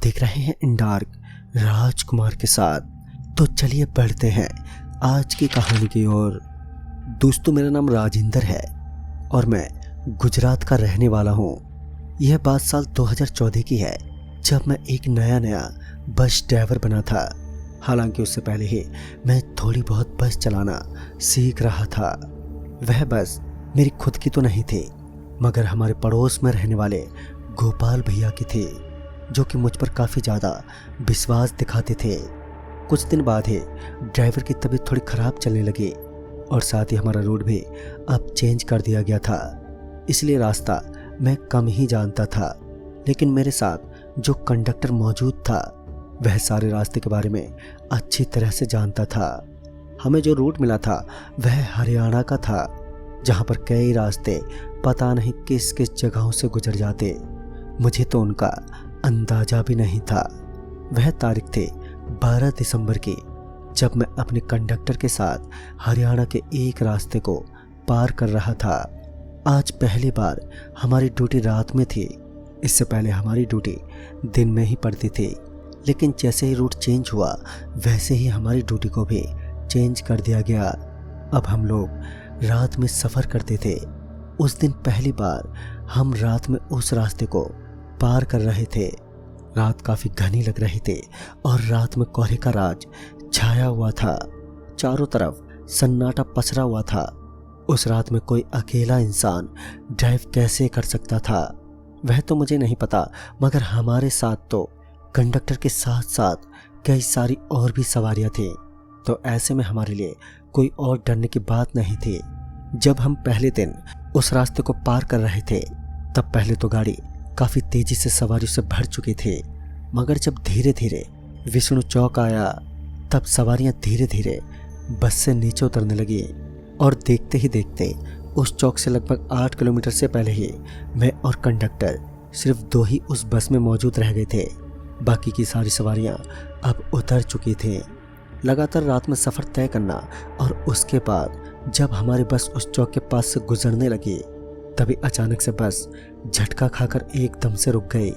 देख रहे हैं इन डार्क राजकुमार के साथ। तो चलिए बढ़ते हैं आज की कहानी की ओर। दोस्तों, मेरा नाम राजिंदर है और मैं गुजरात का रहने वाला हूँ। यह बात साल 2014 की है, जब मैं एक नया बस ड्राइवर बना था। हालांकि उससे पहले ही मैं थोड़ी बहुत बस चलाना सीख रहा था। वह बस मेरी खुद की तो नहीं थी, मगर हमारे पड़ोस में रहने वाले गोपाल भैया की थी, जो कि मुझ पर काफ़ी ज़्यादा विश्वास दिखाते थे। कुछ दिन बाद ही ड्राइवर की तबीयत थोड़ी ख़राब चलने लगी और साथ ही हमारा रूट भी अब चेंज कर दिया गया था। इसलिए रास्ता मैं कम ही जानता था, लेकिन मेरे साथ जो कंडक्टर मौजूद था वह सारे रास्ते के बारे में अच्छी तरह से जानता था। हमें जो रूट मिला था वह हरियाणा का था, जहाँ पर कई रास्ते पता नहीं किस किस जगहों से गुजर जाते। मुझे तो उनका अंदाजा भी नहीं था। वह तारीख थी 12 दिसंबर की, जब मैं अपने कंडक्टर के साथ हरियाणा के एक रास्ते को पार कर रहा था। आज पहली बार हमारी ड्यूटी रात में थी। इससे पहले हमारी ड्यूटी दिन में ही पड़ती थी, लेकिन जैसे ही रूट चेंज हुआ वैसे ही हमारी ड्यूटी को भी चेंज कर दिया गया। अब हम लोग रात में सफ़र करते थे। उस दिन पहली बार हम रात में उस रास्ते को पार कर रहे थे। रात काफ़ी घनी लग रही थी और रात में कोहरे का राज छाया हुआ था। चारों तरफ सन्नाटा पसरा हुआ था। उस रात में कोई अकेला इंसान ड्राइव कैसे कर सकता था वह तो मुझे नहीं पता, मगर हमारे साथ तो कंडक्टर के साथ साथ कई सारी और भी सवारियां थी। तो ऐसे में हमारे लिए कोई और डरने की बात नहीं थी। जब हम पहले दिन उस रास्ते को पार कर रहे थे, तब पहले तो गाड़ी काफ़ी तेज़ी से सवारियों से भर चुकी थी, मगर जब धीरे धीरे विष्णु चौक आया, तब सवारियां धीरे धीरे बस से नीचे उतरने लगी और देखते ही देखते उस चौक से लगभग 8 किलोमीटर से पहले ही मैं और कंडक्टर सिर्फ 2 ही उस बस में मौजूद रह गए थे। बाकी की सारी सवारियां अब उतर चुकी थी। लगातार रात में सफ़र तय करना और उसके बाद जब हमारी बस उस चौक के पास से गुजरने लगी, तभी अचानक से बस झटका खाकर एकदम से रुक गई।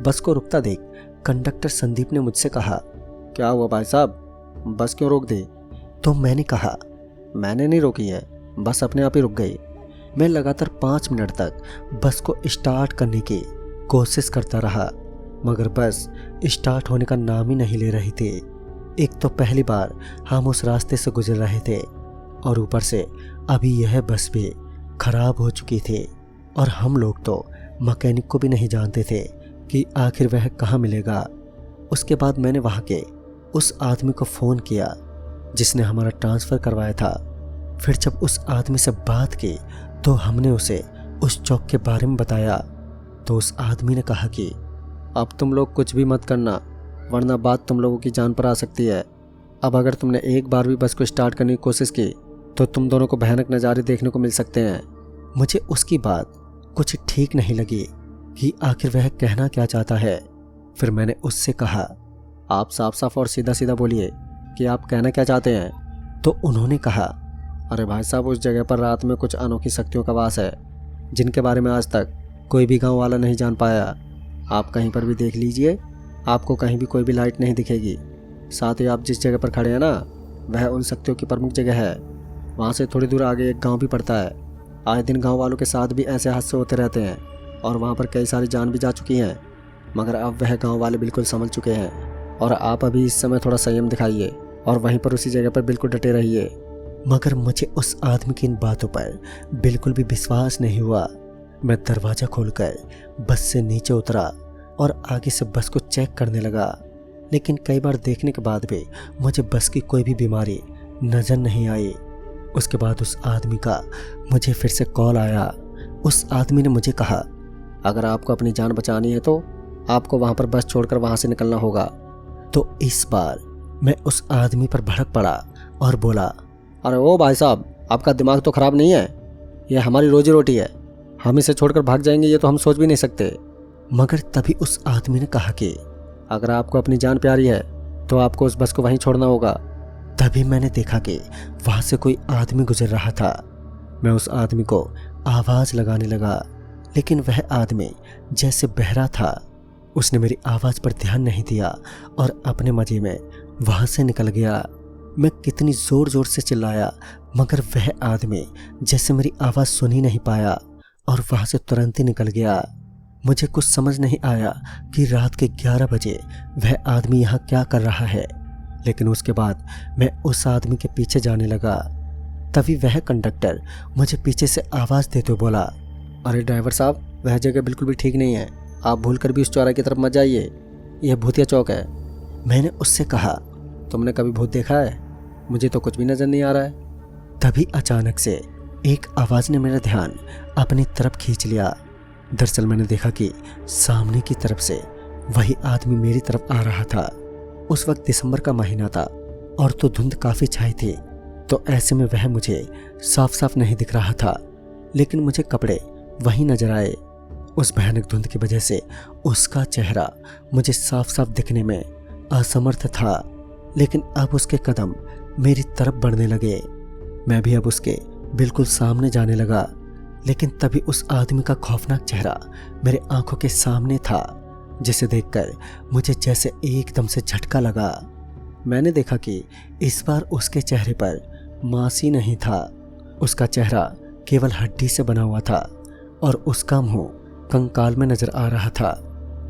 बस को रुकता देख कंडक्टर संदीप ने मुझसे कहा, क्या हुआ भाई साहब, बस क्यों रोक दी? तो मैंने कहा, मैंने नहीं रोकी है, बस अपने आप ही रुक गई। मैं लगातार 5 मिनट तक बस को स्टार्ट करने की कोशिश करता रहा, मगर बस स्टार्ट होने का नाम ही नहीं ले रही थी। एक तो पहली बार हम उस रास्ते से गुजर रहे थे और ऊपर से अभी यह बस भी खराब हो चुकी थी और हम लोग तो मैकेनिक को भी नहीं जानते थे कि आखिर वह कहाँ मिलेगा। उसके बाद मैंने वहाँ के उस आदमी को फ़ोन किया जिसने हमारा ट्रांसफ़र करवाया था। फिर जब उस आदमी से बात की तो हमने उसे उस चौक के बारे में बताया, तो उस आदमी ने कहा कि अब तुम लोग कुछ भी मत करना, वरना बात तुम लोगों की जान पर आ सकती है। अब अगर तुमने एक बार भी बस को स्टार्ट करने की कोशिश की तो तुम दोनों को भयानक नज़ारे देखने को मिल सकते हैं। मुझे उसकी बात कुछ ठीक नहीं लगी कि आखिर वह कहना क्या चाहता है। फिर मैंने उससे कहा, आप साफ साफ और सीधा सीधा बोलिए कि आप कहना क्या चाहते हैं। तो उन्होंने कहा, अरे भाई साहब, उस जगह पर रात में कुछ अनोखी शक्तियों का वास है, जिनके बारे में आज तक कोई भी गांव वाला नहीं जान पाया। आप कहीं पर भी देख लीजिए, आपको कहीं भी कोई भी लाइट नहीं दिखेगी। साथ ही आप जिस जगह पर खड़े हैं ना, वह उन शक्तियों की प्रमुख जगह है। वहाँ से थोड़ी दूर आगे एक गांव भी पड़ता है। आए दिन गांव वालों के साथ भी ऐसे हादसे होते रहते हैं और वहाँ पर कई सारी जान भी जा चुकी हैं, मगर अब वह गांव वाले बिल्कुल समझ चुके हैं। और आप अभी इस समय थोड़ा संयम दिखाइए और वहीं पर उसी जगह पर बिल्कुल डटे रहिए। मगर मुझे उस आदमी की इन बातों पर बिल्कुल भी विश्वास नहीं हुआ। मैं दरवाज़ा खोलकर बस से नीचे उतरा और आगे से बस को चेक करने लगा, लेकिन कई बार देखने के बाद भी मुझे बस की कोई भी बीमारी नज़र नहीं आई। उसके बाद उस आदमी का मुझे फिर से कॉल आया। उस आदमी ने मुझे कहा, अगर आपको अपनी जान बचानी है तो आपको वहाँ पर बस छोड़कर वहाँ से निकलना होगा। तो इस बार मैं उस आदमी पर भड़क पड़ा और बोला, अरे ओ भाई साहब, आपका दिमाग तो ख़राब नहीं है? यह हमारी रोजी रोटी है, हम इसे छोड़कर भाग जाएंगे ये तो हम सोच भी नहीं सकते। मगर तभी उस आदमी ने कहा कि अगर आपको अपनी जान प्यारी है तो आपको उस बस को वहीं छोड़ना होगा। तभी मैंने देखा कि वहाँ से कोई आदमी गुजर रहा था। मैं उस आदमी को आवाज़ लगाने लगा, लेकिन वह आदमी जैसे बहरा था। उसने मेरी आवाज़ पर ध्यान नहीं दिया और अपने मजे में वहाँ से निकल गया। मैं कितनी ज़ोर ज़ोर से चिल्लाया, मगर वह आदमी जैसे मेरी आवाज़ सुन ही नहीं पाया और वहाँ से तुरंत ही निकल गया। मुझे कुछ समझ नहीं आया कि रात के 11 बजे वह आदमी यहाँ क्या कर रहा है, लेकिन उसके बाद मैं उस आदमी के पीछे जाने लगा। तभी वह कंडक्टर मुझे पीछे से आवाज़ देते हुए बोला, अरे ड्राइवर साहब, वह जगह बिल्कुल भी ठीक नहीं है, आप भूल कर भी उस चौराहे की तरफ मत जाइए, यह भूतिया चौक है। मैंने उससे कहा, तुमने कभी भूत देखा है? मुझे तो कुछ भी नज़र नहीं आ रहा है। तभी अचानक से एक आवाज़ ने मेरा ध्यान अपनी तरफ खींच लिया। दरअसल मैंने देखा कि सामने की तरफ से वही आदमी मेरी तरफ आ रहा था। उस वक्त दिसंबर का महीना था और तो धुंध काफ़ी छाई थी, तो ऐसे में वह मुझे साफ साफ नहीं दिख रहा था, लेकिन मुझे कपड़े वही नजर आए। उस भयानक धुंध की वजह से उसका चेहरा मुझे साफ साफ दिखने में असमर्थ था, लेकिन अब उसके कदम मेरी तरफ बढ़ने लगे। मैं भी अब उसके बिल्कुल सामने जाने लगा, लेकिन तभी उस आदमी का खौफनाक चेहरा मेरे आंखों के सामने था, जिसे देखकर मुझे जैसे एकदम से झटका लगा। मैंने देखा कि इस बार उसके चेहरे पर मांसी नहीं था, उसका चेहरा केवल हड्डी से बना हुआ था और उसका मुंह कंकाल में नजर आ रहा था,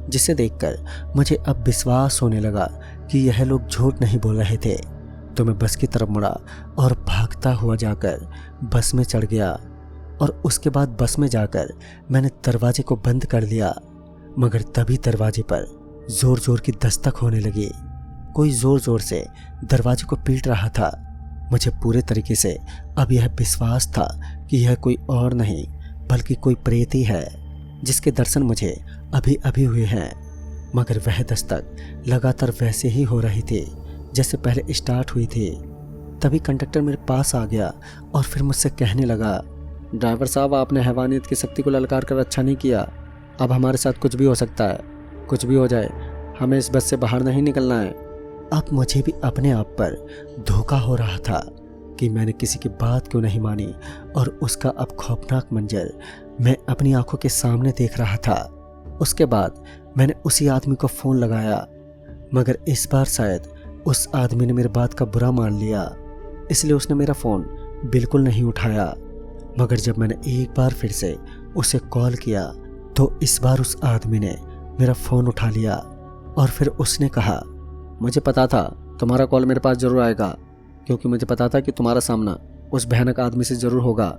जिसे देखकर मुझे अब विश्वास होने लगा कि यह लोग झूठ नहीं बोल रहे थे। तो मैं बस की तरफ मुड़ा और भागता हुआ जाकर बस में चढ़ गया और उसके बाद बस में जाकर मैंने दरवाजे को बंद कर लिया, मगर तभी दरवाजे पर जोर जोर की दस्तक होने लगी। कोई जोर जोर से दरवाजे को पीट रहा था। मुझे पूरे तरीके से अब यह विश्वास था कि यह कोई और नहीं बल्कि कोई प्रेत ही है, जिसके दर्शन मुझे अभी अभी हुए हैं। मगर वह दस्तक लगातार वैसे ही हो रही थी जैसे पहले स्टार्ट हुई थी। तभी कंडक्टर मेरे पास आ गया और फिर मुझसे कहने लगा, ड्राइवर साहब, आपने हैवानियत की शक्ति को ललकार कर अच्छा नहीं किया। अब हमारे साथ कुछ भी हो सकता है, कुछ भी हो जाए, हमें इस बस से बाहर नहीं निकलना है। अब मुझे भी अपने आप पर धोखा हो रहा था कि मैंने किसी की बात क्यों नहीं मानी और उसका अब खौफनाक मंजर मैं अपनी आंखों के सामने देख रहा था। उसके बाद मैंने उसी आदमी को फ़ोन लगाया, मगर इस बार शायद उस आदमी ने मेरी बात का बुरा मान लिया, इसलिए उसने मेरा फ़ोन बिल्कुल नहीं उठाया। मगर जब मैंने एक बार फिर से उसे कॉल किया तो इस बार उस आदमी ने मेरा फ़ोन उठा लिया और फिर उसने कहा, मुझे पता था तुम्हारा कॉल मेरे पास ज़रूर आएगा, क्योंकि मुझे पता था कि तुम्हारा सामना उस भयानक आदमी से ज़रूर होगा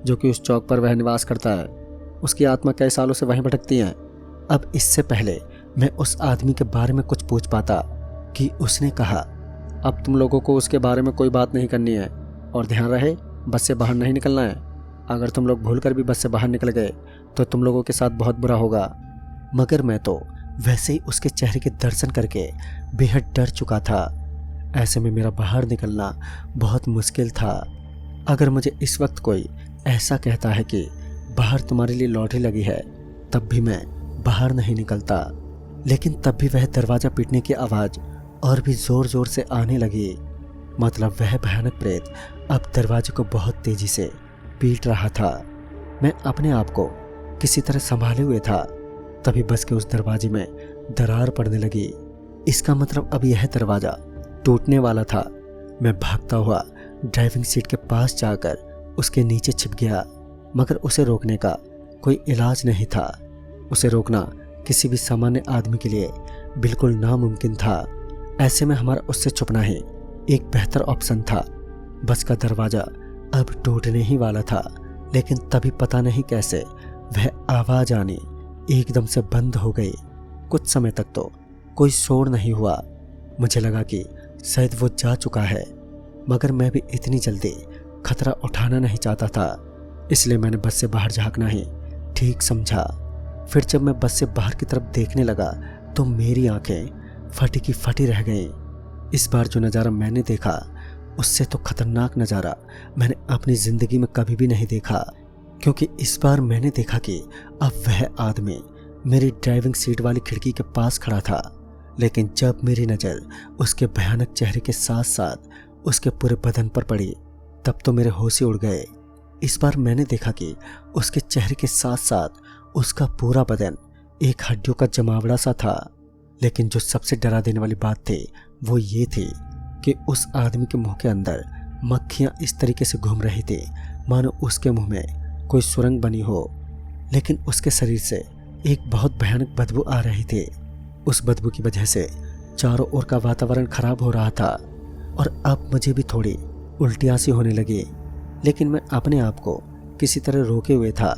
जो कि उस चौक पर वह निवास करता है। उसकी आत्मा कई सालों से वहीं भटकती है। अब इससे पहले मैं उस आदमी के बारे में कुछ पूछ पाता कि उसने कहा, अब तुम लोगों को उसके बारे में कोई बात नहीं करनी है और ध्यान रहे, बस से बाहर नहीं निकलना है। अगर तुम लोग भूल कर भी बस से बाहर निकल गए तो तुम लोगों के साथ बहुत बुरा होगा। मगर मैं तो वैसे ही उसके चेहरे के दर्शन करके बेहद डर चुका था। ऐसे में मेरा बाहर निकलना बहुत मुश्किल था। अगर मुझे इस वक्त कोई ऐसा कहता है कि बाहर तुम्हारे लिए लॉटरी लगी है, तब भी मैं बाहर नहीं निकलता। लेकिन तब भी वह दरवाज़ा पीटने की आवाज़ और भी ज़ोर ज़ोर से आने लगी। मतलब वह भयानक प्रेत अब दरवाजे को बहुत तेज़ी से पीट रहा था। मैं अपने आप को किसी तरह संभाले हुए था। तभी बस के उस दरवाजे में दरार पड़ने लगी। इसका मतलब अब यह दरवाज़ा टूटने वाला था। मैं भागता हुआ ड्राइविंग सीट के पास जाकर उसके नीचे छिप गया, मगर उसे रोकने का कोई इलाज नहीं था। उसे रोकना किसी भी सामान्य आदमी के लिए बिल्कुल नामुमकिन था। ऐसे में हमारा उससे छुपना ही एक बेहतर ऑप्शन था। बस का दरवाज़ा अब टूटने ही वाला था, लेकिन तभी पता नहीं कैसे वह आवाज़ आनी एकदम से बंद हो गई। कुछ समय तक तो कोई शोर नहीं हुआ। मुझे लगा कि शायद वो जा चुका है, मगर मैं भी इतनी जल्दी खतरा उठाना नहीं चाहता था, इसलिए मैंने बस से बाहर झांकना ही ठीक समझा। फिर जब मैं बस से बाहर की तरफ देखने लगा तो मेरी आंखें फटी की फटी रह गईं। इस बार जो नज़ारा मैंने देखा उससे तो खतरनाक नज़ारा मैंने अपनी ज़िंदगी में कभी भी नहीं देखा, क्योंकि इस बार मैंने देखा कि अब वह आदमी मेरी ड्राइविंग सीट वाली खिड़की के पास खड़ा था। लेकिन जब मेरी नज़र उसके भयानक चेहरे के साथ साथ उसके पूरे बदन पर पड़ी, तब तो मेरे होश ही उड़ गए। इस बार मैंने देखा कि उसके चेहरे के साथ साथ उसका पूरा बदन एक हड्डियों का जमावड़ा सा था। लेकिन जो सबसे डरा देने वाली बात थी वो ये थी कि उस आदमी के मुंह के अंदर मक्खियां इस तरीके से घूम रही थी मानो उसके मुंह में कोई सुरंग बनी हो। लेकिन उसके शरीर से एक बहुत भयानक बदबू आ रही थी। उस बदबू की वजह से चारों ओर का वातावरण खराब हो रहा था और अब मुझे भी थोड़ी उल्टियाँ सी होने लगी। लेकिन मैं अपने आप को किसी तरह रोके हुए था।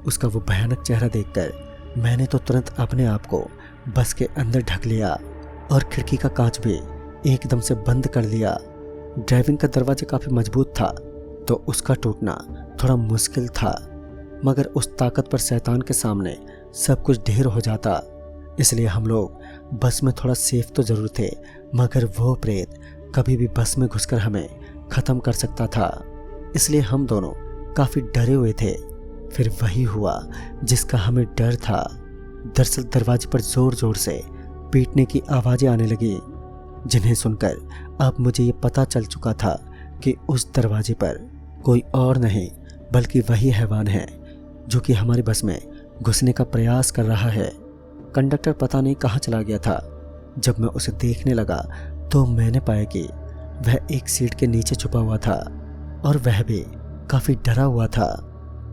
उसका वो भयानक चेहरा देखकर मैंने तो तुरंत अपने आप को बस के अंदर ढक लिया और खिड़की का कांच भी एकदम से बंद कर लिया। ड्राइविंग का दरवाजा काफ़ी मजबूत था तो उसका टूटना थोड़ा मुश्किल था, मगर उस ताकतवर शैतान के सामने सब कुछ ढेर हो जाता। इसलिए हम लोग बस में थोड़ा सेफ तो जरूर थे, मगर वो प्रेत कभी भी बस में घुसकर हमें ख़त्म कर सकता था। इसलिए हम दोनों काफ़ी डरे हुए थे। फिर वही हुआ जिसका हमें डर था। दरअसल दरवाजे पर ज़ोर ज़ोर से पीटने की आवाज़ें आने लगी, जिन्हें सुनकर अब मुझे ये पता चल चुका था कि उस दरवाजे पर कोई और नहीं बल्कि वही हैवान है जो कि हमारी बस में घुसने का प्रयास कर रहा है। कंडक्टर पता नहीं कहाँ चला गया था। जब मैं उसे देखने लगा तो मैंने पाया कि वह एक सीट के नीचे छुपा हुआ था और वह भी काफ़ी डरा हुआ था।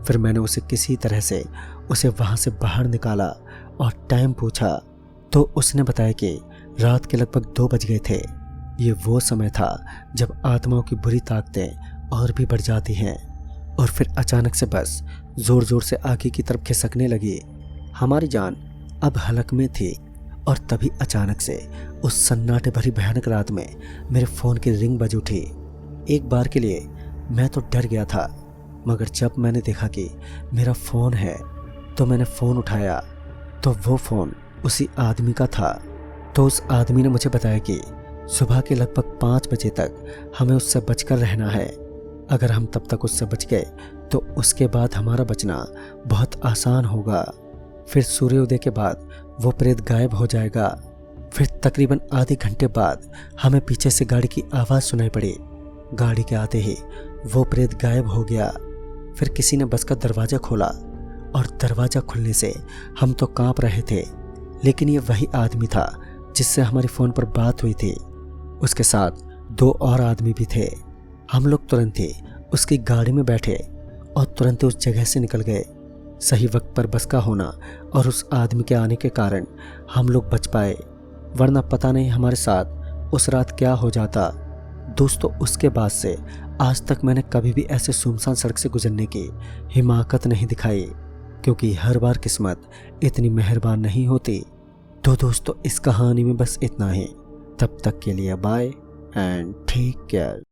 फिर मैंने उसे किसी तरह से उसे वहाँ से बाहर निकाला और टाइम पूछा तो उसने बताया कि रात के लगभग 2 बज गए थे। ये वो समय था जब आत्माओं की बुरी ताकतें और भी बढ़ जाती हैं। और फिर अचानक से बस ज़ोर ज़ोर से आगे की तरफ खिसकने लगी। हमारी जान अब हलक में थी और तभी अचानक से उस सन्नाटे भरी भयानक रात में मेरे फ़ोन की रिंग बज उठी। एक बार के लिए मैं तो डर गया था, मगर जब मैंने देखा कि मेरा फ़ोन है तो मैंने फ़ोन उठाया तो वो फ़ोन उसी आदमी का था। तो उस आदमी ने मुझे बताया कि सुबह के लगभग 5 बजे तक हमें उससे बचकर रहना है। अगर हम तब तक उससे बच गए तो उसके बाद हमारा बचना बहुत आसान होगा। फिर सूर्योदय के बाद वो प्रेत गायब हो जाएगा। फिर तकरीबन आधे घंटे बाद हमें पीछे से गाड़ी की आवाज़ सुनाई पड़ी। गाड़ी के आते ही वो प्रेत गायब हो गया। फिर किसी ने बस का दरवाज़ा खोला और दरवाज़ा खुलने से हम तो कांप रहे थे। लेकिन ये वही आदमी था जिससे हमारी फ़ोन पर बात हुई थी। उसके साथ 2 और आदमी भी थे। हम लोग तुरंत ही उसकी गाड़ी में बैठे और तुरंत ही उस जगह से निकल गए। सही वक्त पर बस का होना और उस आदमी के आने के कारण हम लोग बच पाए, वरना पता नहीं हमारे साथ उस रात क्या हो जाता। दोस्तों, उसके बाद से आज तक मैंने कभी भी ऐसे सुनसान सड़क से गुजरने की हिमाकत नहीं दिखाई, क्योंकि हर बार किस्मत इतनी मेहरबान नहीं होती। तो दोस्तों, इस कहानी में बस इतना ही। तब तक के लिए बाय एंड टेक केयर।